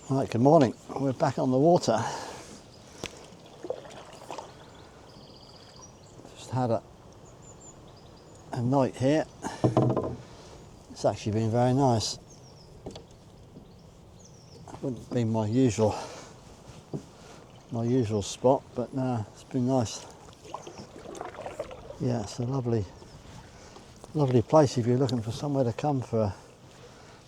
Right, good morning. We're back on the water. Just had a night here. It's actually been very nice. Wouldn't be my usual spot, but it's been nice. Yeah, it's a lovely place if you're looking for somewhere to come for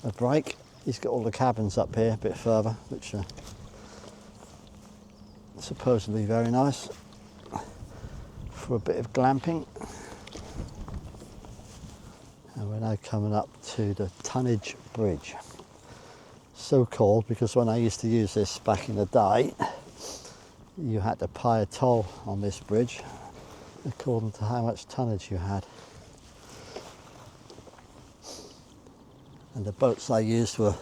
a break. He's got all the cabins up here a bit further, which are supposedly very nice for a bit of glamping. And we're now coming up to the Tonnage Bridge. So called because when I used to use this back in the day, you had to pay a toll on this bridge according to how much tonnage you had. And the boats they used were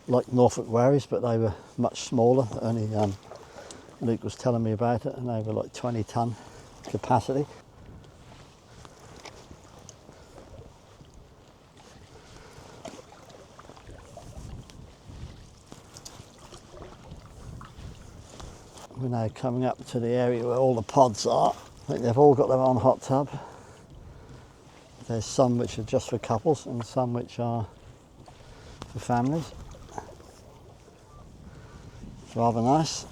like Norfolk wherries, but they were much smaller. Only Luke was telling me about it, and they were like 20-ton capacity. We're now coming up to the area where all the pods are. I think they've all got their own hot tub. There's some which are just for couples and some which are for families. It's rather nice.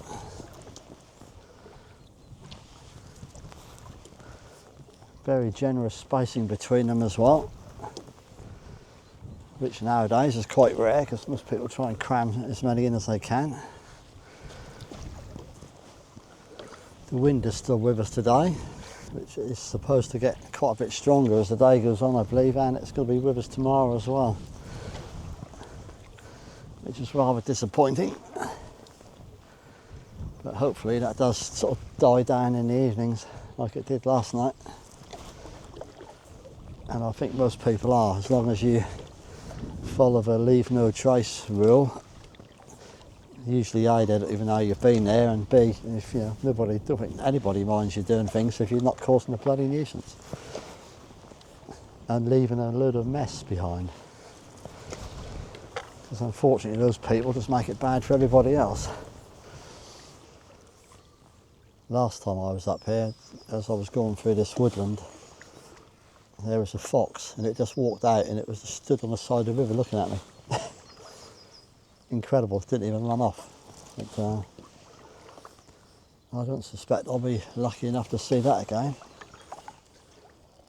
Very generous spacing between them as well, which nowadays is quite rare because most people try and cram as many in as they can. The wind is still with us today, which is supposed to get quite a bit stronger as the day goes on, I believe, and it's going to be with us tomorrow as well, which is rather disappointing. But hopefully that does sort of die down in the evenings like it did last night. And I think most people are, as long as you follow the leave no trace rule. Usually A, they don't even know you've been there, and B, if anybody minds you doing things if you're not causing a bloody nuisance and leaving a load of mess behind. Because unfortunately those people just make it bad for everybody else. Last time I was up here, as I was going through this woodland, there was a fox and it just walked out and it was just stood on the side of the river looking at me. Incredible, didn't even run off. But, I don't suspect I'll be lucky enough to see that again,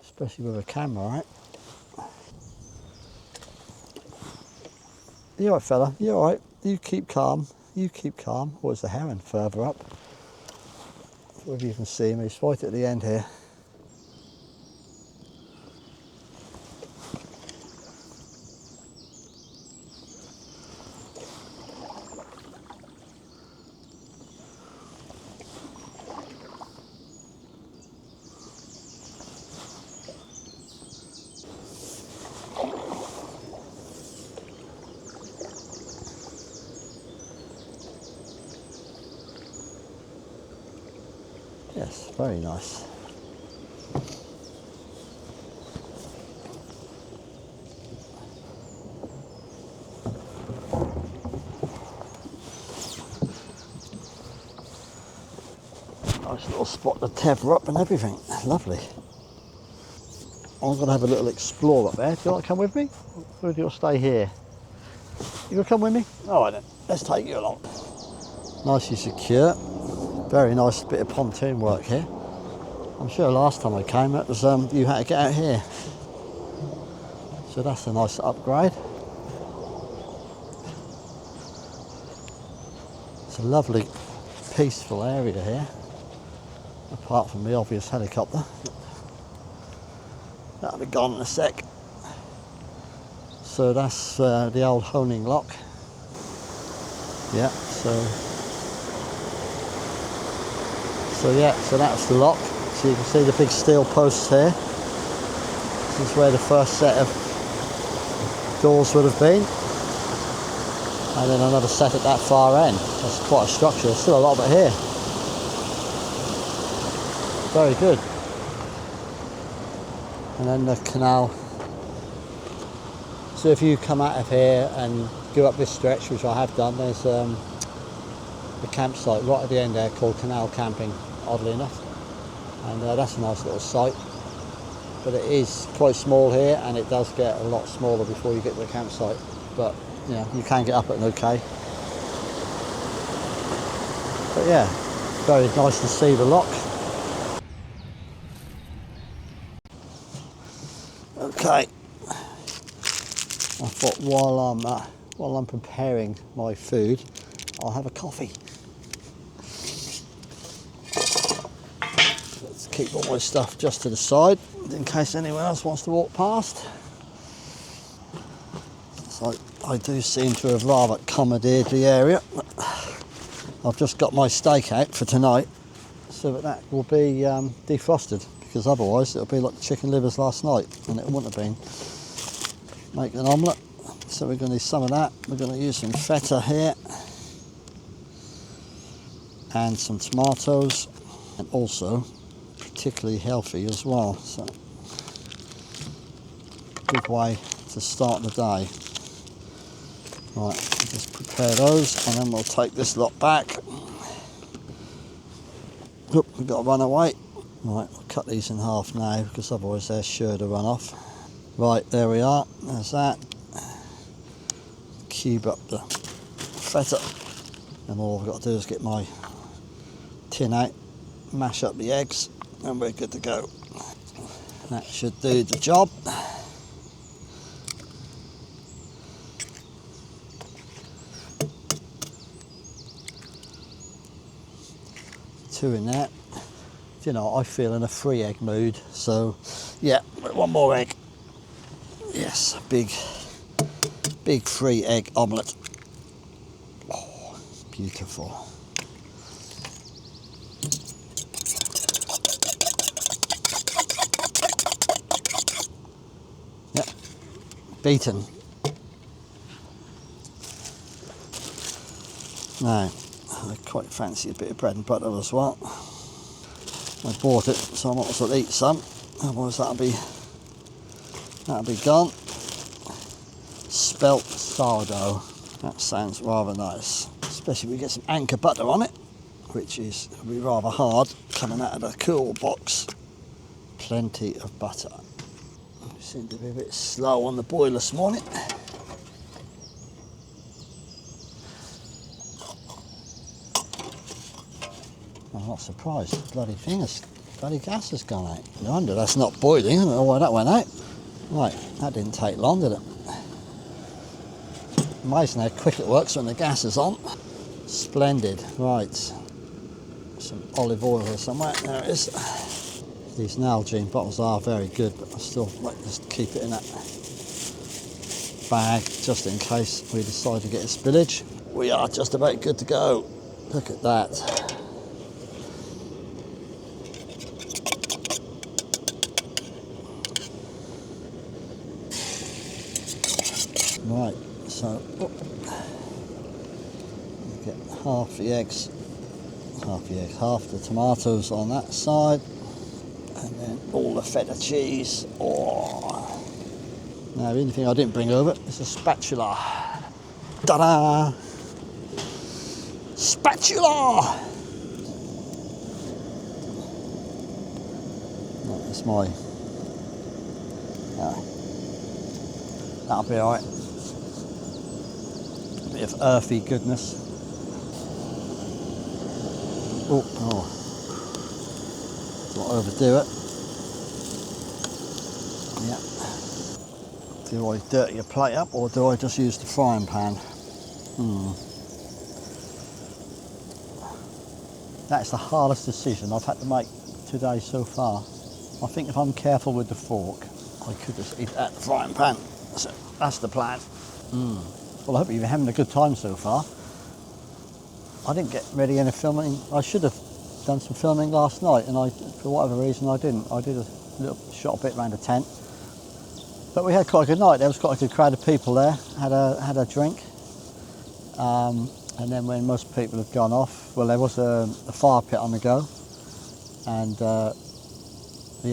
especially with a camera, right? You alright, fella? You alright? You keep calm. You keep calm. Or is the heron further up? If you can see him, he's right at the end here. Yes, very nice. Nice little spot to tether up and everything. Lovely. I'm going to have a little explore up there. Do you want to come with me? Or do you stay here? You going to come with me? Alright then, let's take you along. Nicely secure. Very nice bit of pontoon work here. I'm sure last time I came it was you had to get out here. So that's a nice upgrade. It's a lovely peaceful area here, apart from the obvious helicopter. That'll be gone in a sec. So that's the old honing lock. Yeah, so that's the lock. So you can see the big steel posts here. This is where the first set of doors would have been. And then another set at that far end. That's quite a structure. There's still a lot of it here. Very good. And then the canal. So if you come out of here and go up this stretch, which I have done, there's the campsite right at the end there called Canal Camping, oddly enough. And that's a nice little site. But it is quite small here, and it does get a lot smaller before you get to the campsite. But yeah, you can get up at an okay. But yeah, very nice to see the lock. Okay, I thought while I'm preparing my food, I'll have a coffee. Let's keep all my stuff just to the side in case anyone else wants to walk past. So I do seem to have rather commandeered the area. I've just got my steak out for tonight so that will be defrosted, because otherwise it'll be like the chicken livers last night and it wouldn't have been. Make an omelette, so we're going to need some of that. We're going to use some feta here and some tomatoes, and also particularly healthy as well, so good way to start the day. Right, just prepare those and then we'll take this lot back. Oop, we've got to run away. Right, we'll cut these in half now because otherwise they're sure to run off. Right, there we are, there's that. Cube up the feta, and all I've got to do is get my tin out, mash up the eggs, and we're good to go. That should do the job. Two in there. You know, I feel in a 3 egg mood, so yeah, one more egg. Yes, big 3 egg omelette. Oh, beautiful. Yep, beaten. Now, I quite fancy a bit of bread and butter as well. I bought it, so I might as well eat some. Otherwise that'll be gone. Spelt sourdough. That sounds rather nice, especially if we get some anchor butter on it, which will be rather hard coming out of the cool box. Plenty of butter. We seem to be a bit slow on the boil this morning. I'm not surprised. The bloody gas has gone out. No wonder that's not boiling. I don't know why that went out. Right, that didn't take long, did it? Amazing how quick it works when the gas is on. Splendid. Right, some olive oil or somewhere. There it is. These Nalgene bottles are very good, but I still like to keep it in that bag just in case we decide to get a spillage. We are just about good to go. Look at that. Right, so get half the eggs, half the tomatoes on that side, and then all the feta cheese. Oh. Now the only thing I didn't bring over is a spatula. Ta-da! Spatula! That's my. That'll be alright. A bit of earthy goodness. Oh. Don't overdo it. Yeah. Do I dirty a plate up or do I just use the frying pan? That's the hardest decision I've had to make today so far. I think if I'm careful with the fork, I could just eat at the frying pan. So that's the plan. Well, I hope you're having a good time so far. I didn't get ready any filming. I should have done some filming last night, and for whatever reason I didn't. I did shot a bit around the tent, but we had quite a good night. There was quite a good crowd of people there. Had a drink, and then when most people had gone off, well, there was a fire pit on the go, and the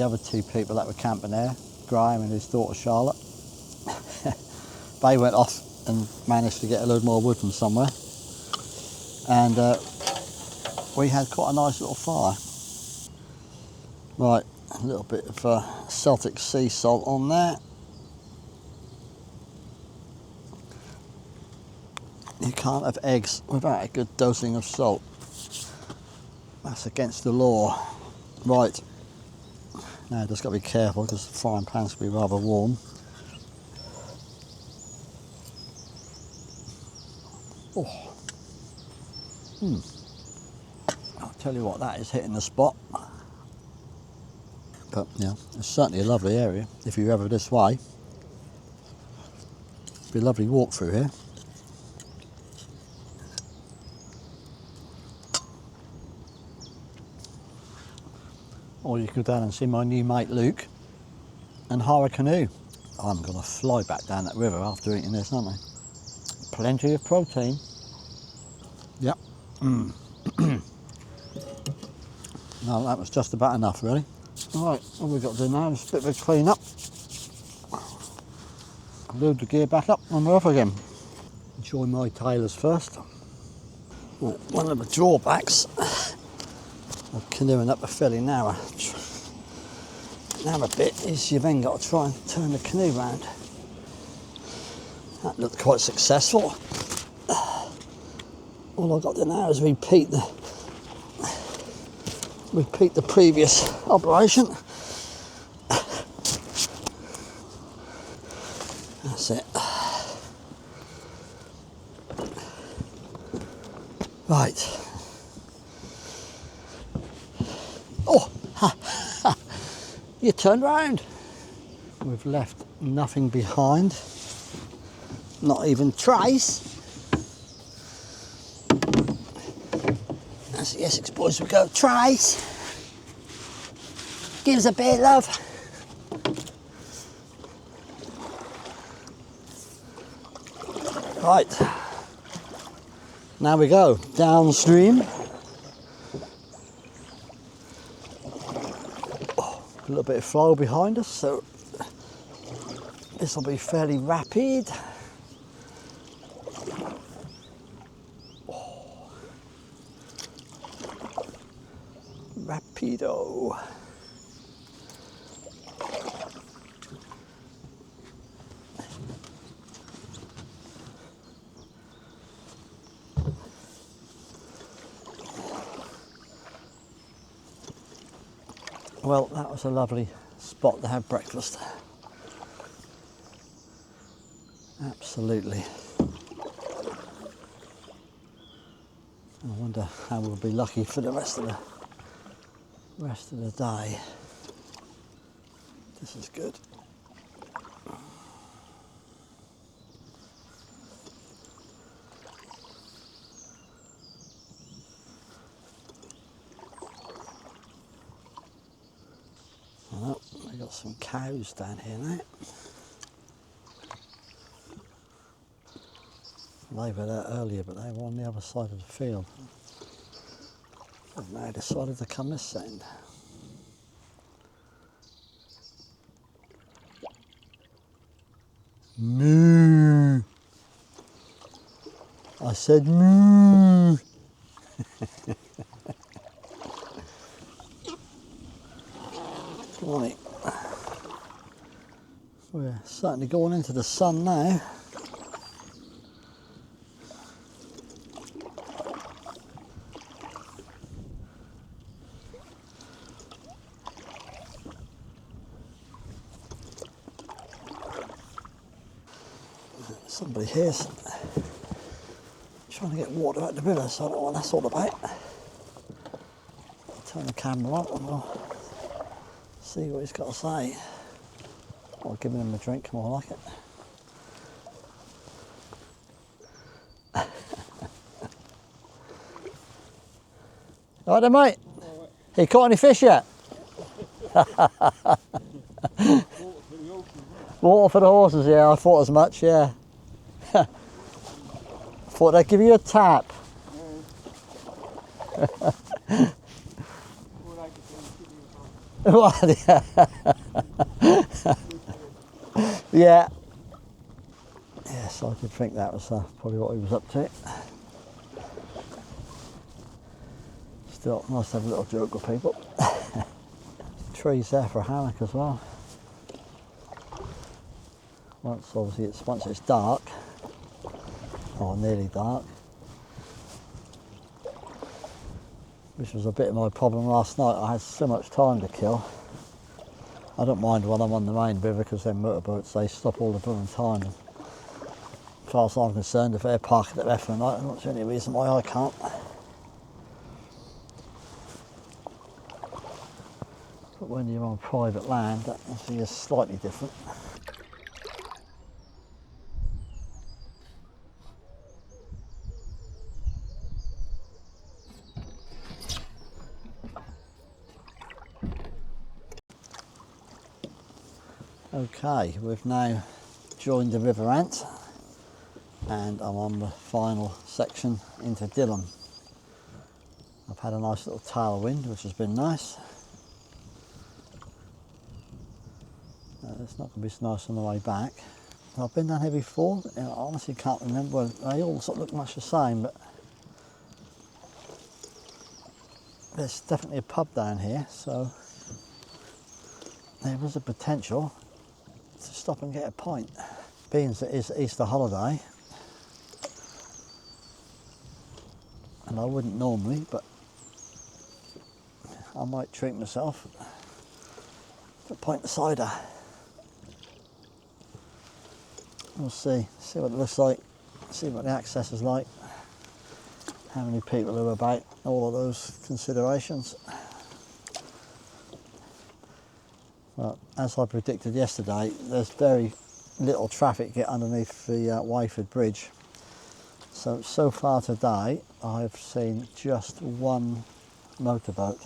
other 2 people that were camping there, Graham and his daughter Charlotte, they went off and managed to get a load more wood from somewhere. And we had quite a nice little fire. Right, a little bit of Celtic sea salt on there. You can't have eggs without a good dosing of salt. That's against the law. Right, now just got to be careful because the frying pan's can be rather warm. Oh. I'll tell you what, that is hitting the spot. But yeah, it's certainly a lovely area if you're ever this way. It'd be a lovely walk through here. Or you could go down and see my new mate Luke and hire a canoe. I'm going to fly back down that river after eating this, aren't I? Plenty of protein. Yep. No, that was just about enough, really. Right, all we've got to do now is a bit of a clean up. Load the gear back up and we're off again. Enjoy my tailors first. Well, one of the drawbacks of canoeing up a fairly narrow bit is you've then got to try and turn the canoe round. That looked quite successful. All I've got to do now is repeat the previous operation. That's it. Right. Oh, you turned round. We've left nothing behind, not even trace. As the Essex boys would go, trace. Give us a bit, love. Right. Now we go downstream. A little bit of flow behind us, so this will be fairly rapid. Rapido. Well, that was a lovely spot to have breakfast. Absolutely. I wonder how we'll be lucky for the rest of the day. This is good. Well, we got some cows down here now. They were there earlier, but they were on the other side of the field. They've now decided to come this end. Moo! I said moo! Right. We're certainly going into the sun now. Somebody here's trying to get water out of the river, so I don't know what that's all about. Turn the camera on and we'll see what he's got to say. Or giving him a drink, more like it. All right then, mate. You caught any fish yet? Water for the horses, yeah, I thought as much, yeah. Thought they'd give you a tap. What? Yeah. Yes, So I did think that was probably what he was up to. Still, nice to have a little joke with people. Trees there for a hammock as well. Once it's dark, or nearly dark, which was a bit of my problem last night. I had so much time to kill. I don't mind when I'm on the main river because them motorboats, they stop all the blooming time. As far as I'm concerned, if they're parking at there for the night, I'm not sure any reason why I can't. But when you're on private land, that obviously is slightly different. Okay, we've now joined the River Ant and I'm on the final section into Dillon. I've had a nice little tailwind, which has been nice. It's not going to be so nice on the way back. I've been down here before, and I honestly can't remember. They all sort of look much the same, but there's definitely a pub down here, so there was a potential to stop and get a pint. Being that it is Easter holiday, and I wouldn't normally, but I might treat myself to a pint of cider. We'll see what it looks like, see what the access is like, how many people are about, all of those considerations. Well, as I predicted yesterday, there's very little traffic get underneath the Wayford Bridge. So far today, I've seen just one motorboat.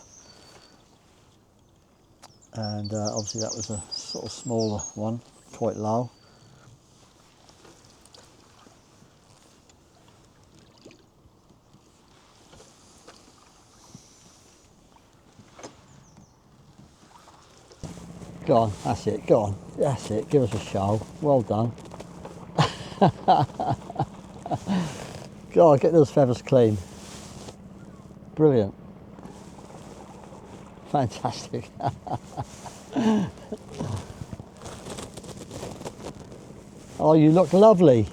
And obviously that was a sort of smaller one, quite low. Go on, that's it, go on, that's it, give us a show, well done. Go on, get those feathers clean. Brilliant. Fantastic. Oh, you look lovely.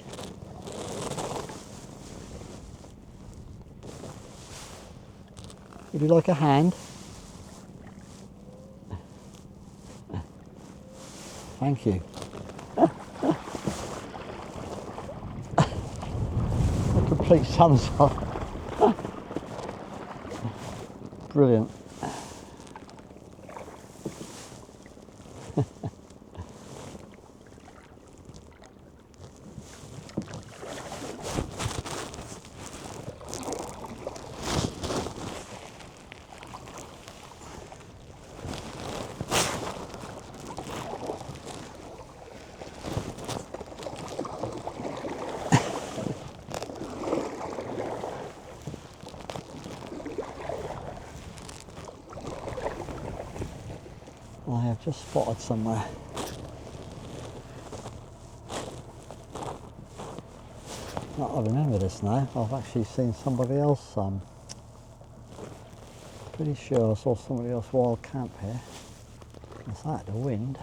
Would you like a hand? Thank you. A complete sunset. Brilliant. I have just spotted somewhere. I remember this now. I've actually seen somebody else. Pretty sure I saw somebody else wild camp here. Is that the wind?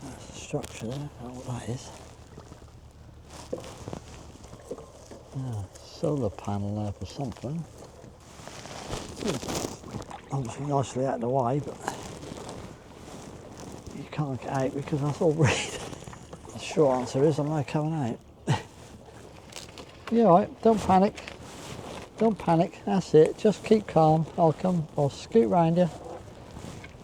That's the structure there. I don't know what that is. Yeah, solar panel there for something. Obviously nicely out of the way, but you can't get out because that's all red. The short answer is I'm not coming out. You're alright, don't panic. Don't panic, that's it. Just keep calm. I'll scoot round you.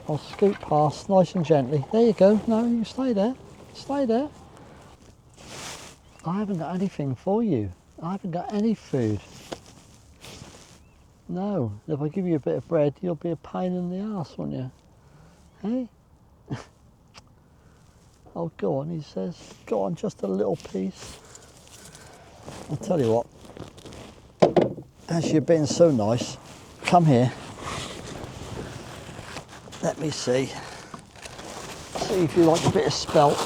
I'll scoot past nice and gently. There you go. No, you can stay there. Stay there. I haven't got anything for you. I haven't got any food. No, if I give you a bit of bread, you'll be a pain in the arse, won't you? Hey? Oh, go on, he says. Go on, just a little piece. I'll tell you what. As you're being so nice, come here. Let me see. See if you like a bit of spelt.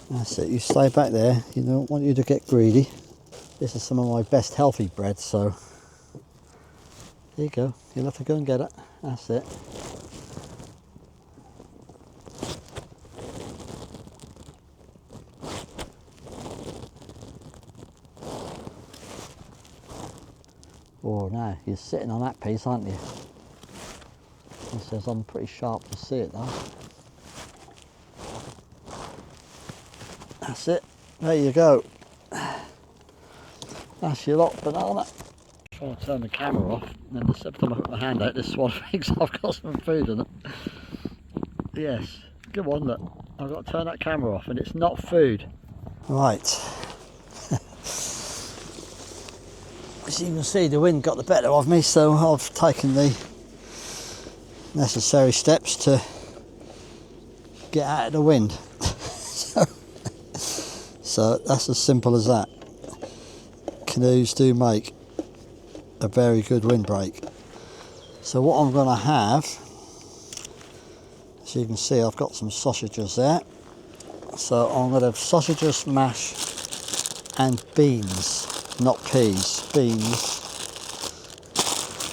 That's it, you stay back there. You don't want you to get greedy. This is some of my best healthy bread, so here you go. You'll have to go and get it. That's it. Oh, now you're sitting on that piece, aren't you? He says I'm pretty sharp to see it though. That's it. There you go. That's your lot banana. Trying to turn the camera off, and then every time I put my hand out, this swan thinks I've got some food in it. Yes, come on, look. I've got to turn that camera off, and it's not food. Right. As you can see, the wind got the better of me, so I've taken the necessary steps to get out of the wind. So that's as simple as that. Canoes do make a very good windbreak. So what I'm going to have, as you can see, I've got some sausages there. So I'm going to have sausages, mash and beans, not peas, beans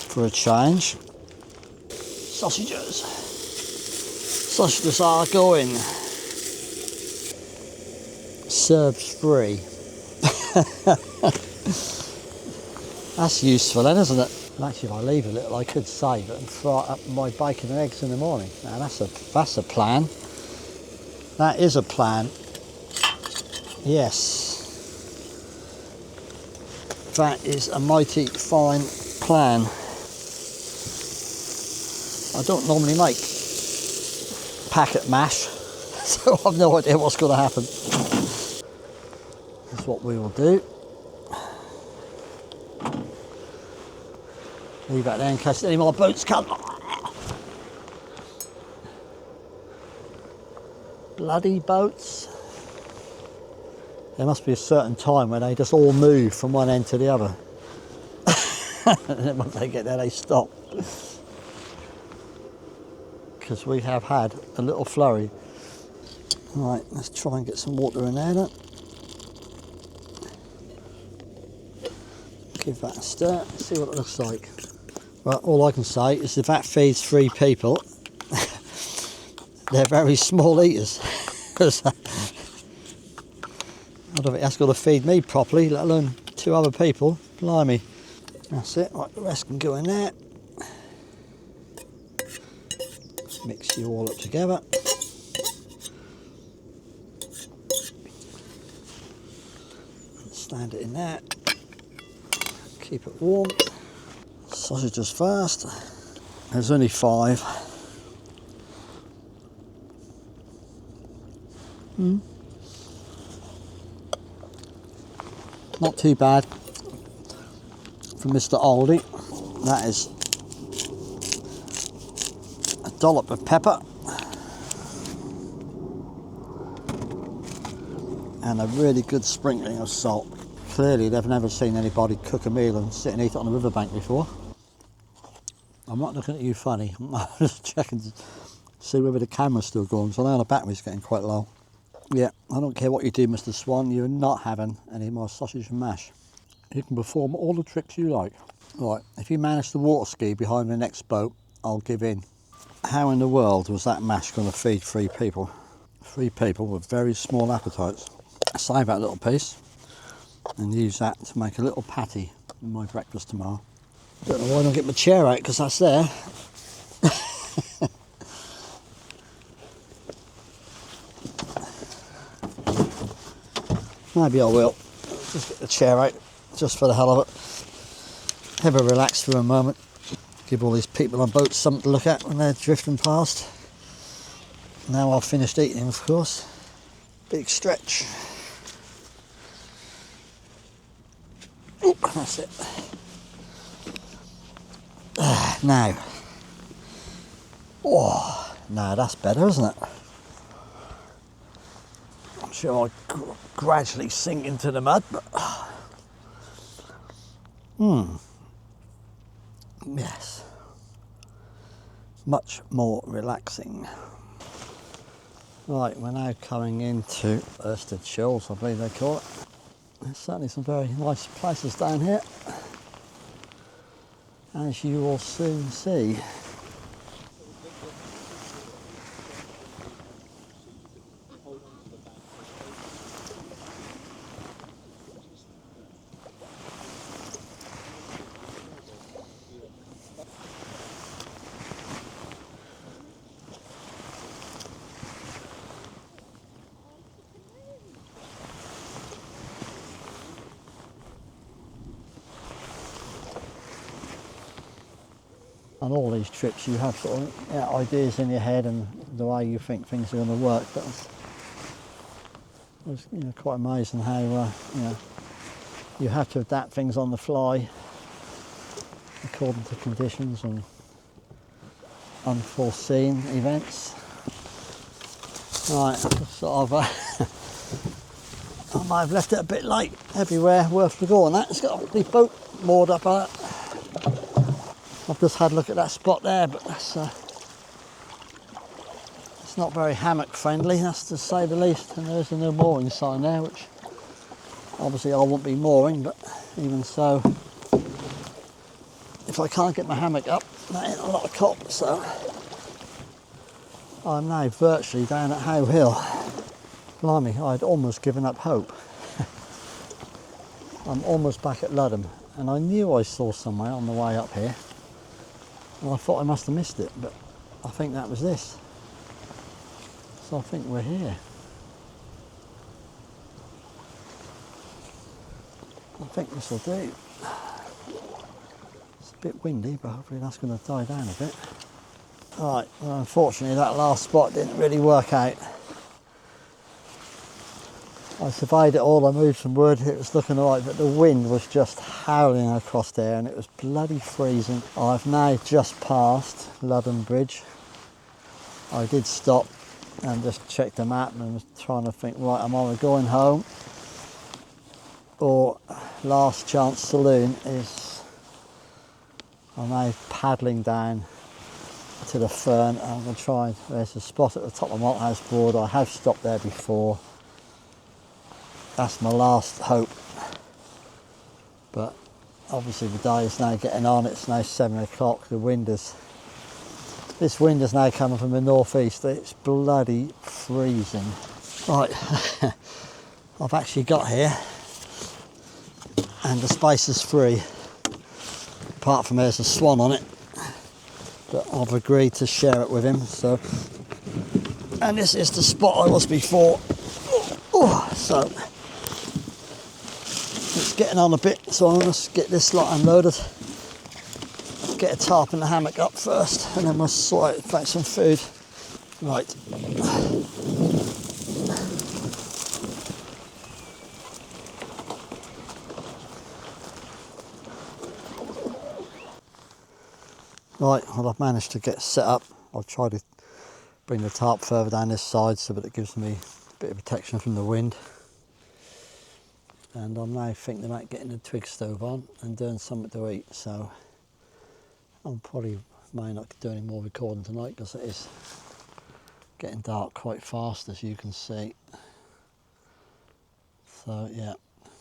for a change. Sausages. Sausages are going. Served free. That's useful then, isn't it? And actually, if I leave a little, I could save it and fry up my bacon and eggs in the morning. Now that's a plan. That is a plan. Yes. That is a mighty fine plan. I don't normally make packet mash, so I've no idea what's going to happen. That's what we will do. Leave that there in case any more boats come. Bloody boats. There must be a certain time when they just all move from one end to the other. And then once they get there, they stop. Because we have had a little flurry. Right, let's try and get some water in there then. Give that a stir, see what it looks like. Well, all I can say is if that feeds 3 people, they're very small eaters. I don't think that's got to feed me properly, let alone 2 other people. Blimey. That's it, right, the rest can go in there. Mix you all up together. Stand it in there. Keep it warm. Sausages first. There's only 5. Not too bad for Mr. Aldi. That is a dollop of pepper and a really good sprinkling of salt. Clearly they've never seen anybody cook a meal and sit and eat it on the riverbank before. I'm not looking at you funny, I'm just checking to see whether the camera's still going, so now the battery's getting quite low. Yeah, I don't care what you do, Mr. Swan, you're not having any more sausage and mash. You can perform all the tricks you like. Right, if you manage the water ski behind the next boat, I'll give in. How in the world was that mash going to feed 3 people? 3 people with very small appetites. Save that little piece and use that to make a little patty in my breakfast tomorrow. Don't know why I don't get my chair out because that's there. Maybe I will. Just get the chair out just for the hell of it. Have a relax for a moment. Give all these people on boats something to look at when they're drifting past. Now I've finished eating, of course. Big stretch. Oop, that's it. Now. Oh, now that's better, isn't it? I'm sure I gradually sink into the mud, but yes, much more relaxing. Right, we're now coming into Ersted Shoals, I believe they call it. There's certainly some very nice places down here, as you will soon see. On all these trips you have sort of ideas in your head and the way you think things are going to work, but it's quite amazing how you have to adapt things on the fly according to conditions and unforeseen events. Right, sort of I might have left it a bit late. Everywhere worth the go on that. It's got a big boat moored up on it. I've just had a look at that spot there, but that's it's not very hammock friendly, that's to say the least. And there's a no mooring sign there, which obviously I won't be mooring, but even so, if I can't get my hammock up, that ain't a lot of cop. So I'm now virtually down at How Hill. Blimey, I'd almost given up hope. I'm almost back at Ludham, and I knew I saw somewhere on the way up here. And I thought I must have missed it, but I think that was this. So I think we're here. I think this will do. It's a bit windy, but hopefully that's going to die down a bit. Right, well, unfortunately that last spot didn't really work out. I surveyed it all, I moved some wood, it was looking alright, but the wind was just howling across there and it was bloody freezing. I've now just passed Ludham Bridge. I did stop and just check the map and was trying to think, right, am I going home or last chance saloon is I'm now paddling down to the Fern. I'm going to try, there's a spot at the top of Malthouse Broad, I have stopped there before. That's my last hope, but obviously the day is now getting on, it's now 7 o'clock, this wind is now coming from the northeast, it's bloody freezing. Right, I've actually got here and the space is free, apart from there's a swan on it, but I've agreed to share it with him, so, and this is the spot I was before, so it's getting on a bit, so I'm going to get this lot unloaded, get a tarp and the hammock up first, and then we'll sort out find some food. Right. Right, well I've managed to get set up. I'll try to bring the tarp further down this side so that it gives me a bit of protection from the wind. And I'm now thinking about getting the twig stove on and doing something to eat, so I'm probably may not do any more recording tonight because it is getting dark quite fast, as you can see. So yeah,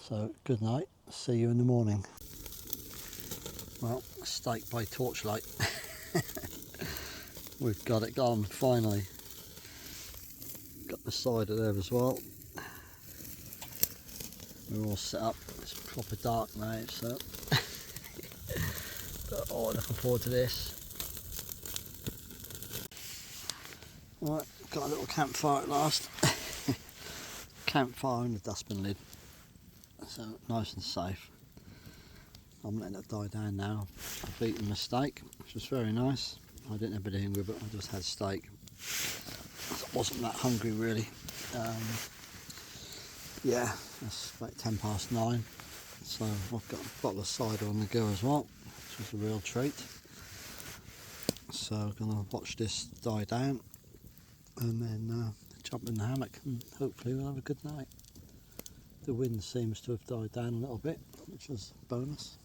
so good night, see you in the morning. Well, steak by torchlight. We've got it gone finally. Got the cider there as well. We're all set up. It's proper dark now, so but, oh, looking forward to this. Right, got a little campfire at last. Campfire in the dustbin lid, so nice and safe. I'm letting it die down now. I've eaten my steak, which was very nice. I didn't have anything with it, I just had steak. I wasn't that hungry really. Yeah, it's about 9:10, so I've got a bottle of cider on the go as well, which was a real treat. So I'm going to watch this die down and then jump in the hammock and hopefully we'll have a good night. The wind seems to have died down a little bit, which is a bonus.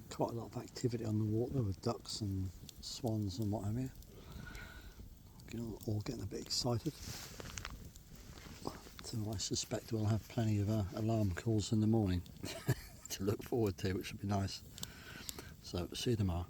Quite a lot of activity on the water with ducks and swans and what have you. all getting a bit excited. So I suspect we'll have plenty of alarm calls in the morning to look forward to, which would be nice. So see you tomorrow.